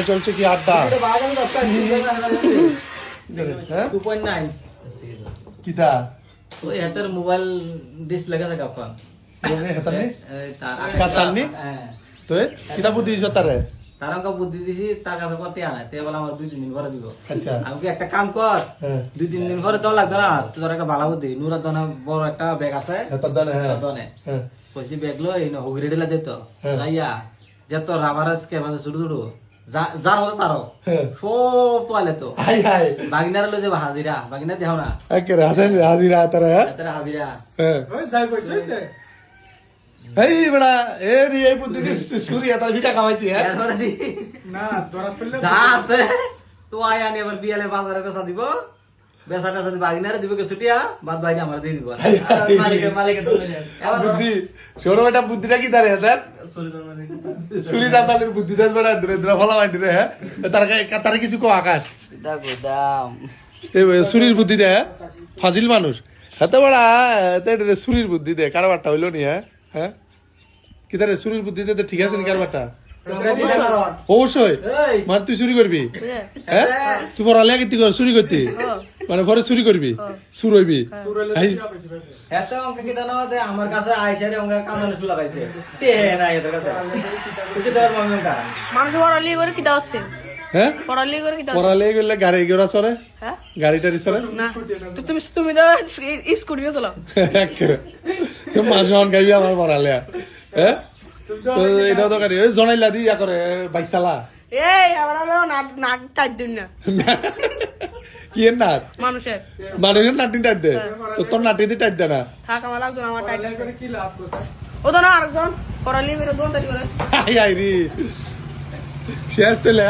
চলছে কি আড্ডা কিতা ওই হাতের মোবাইল ডিসপ্লে গেছে কাপড় কাতারনি তো কিতা বুদ্ধি দিছ তারে তার আমাকে বুদ্ধি দিছি তার কাছে করতে আনাই তে বলে আমার 2-3 দিন পরে দিব আচ্ছা আমি কি একটা কাম কর 2-3 দিন পরে দেওয়া লাগবে না তোর একটা ভালো বুদ্ধি নুরার দনে বড় একটা ব্যাগ আছে তার দানে হ্যাঁ দনে কইছি ব্যাগ লই না হুগরি দিলা যেত যাইয়া যত রাবারেস কে বাজে ছোট ছোট যার হতো তারও সব তোয়ালে তো হাই হাই বাগিনার লই যাবে হাজিরা বাগিনা দেও না একেরে হাজিরা তারা তারা হাজিরা ওই যাই কইছে এই বড়া এই বুদ্ধি সুরিয়া তার ভিটা খাওয়াইছি হ্যাঁ এরপরে দি না ধরা পড়লে যা আছে তো আয়া নি আবার বিয়ালে বাজারে বেচা দিব বেচাটা সাথে বাগিনারে দিব কে ছুটিয়া বাদ বাইরে আমার দিয়ে দিব মালিকে তো এবার বুদ্ধি শোনো এটা বুদ্ধিটা কি তারে স্যার সুরি দাদালের বুদ্ধি দাস বড়া দূরে দূরে ভালো মাইন্ড রে হ্যাঁ তার কিছু কো আকাশ দেখো দাম এই সুরির বুদ্ধি দে ফাজিল মানুষ এত বড়া সুরির বুদ্ধি দে কারবারটা হইলো নি হ্যাঁ হ্যাঁ কি তারে সুরির বুদ্ধি দে ঠিক আছে নি কারবারটা অবশ্যই মানে তুই চুরি করবি হ্যাঁ তুই পড়ালেখা কি কর চুরি করতি মানে পরে চুরি করবি চুর হইবি এত অঙ্ক কি জানো দে আমার কাছে আইসারে অঙ্ক কান্দনে শুলা পাইছে তে না এদের কাছে তুই কি তোর মন কা মানুষ পড়ালি করে কি দাও হচ্ছে হ্যাঁ পড়ালি করে কি দাও পড়ালেখা করলে গাড়ি ঘোড়া চড়ে হ্যাঁ গাড়ি টাড়ি চড়ে না তুমি তো স্কুটি চালাও মাঝে হন গাইবি আমার পড়ালেখা হ্যাঁ তো এটা তো গাড়ি জনাইলা দি ইয়া করে বাইক চালা এই আমরা নাক টাইট দিন না কি এর নাট মানুষের মানুষের নাটি টাইট দে তো তোর নাটি দিয়ে টাইট দে না থাক আমার লাগতো না, আমার টাইট করে কি লাভ করছে ও তো না আরেকজন পড়ালি করে দোন তারি করে আই আই রে শেষ তেলে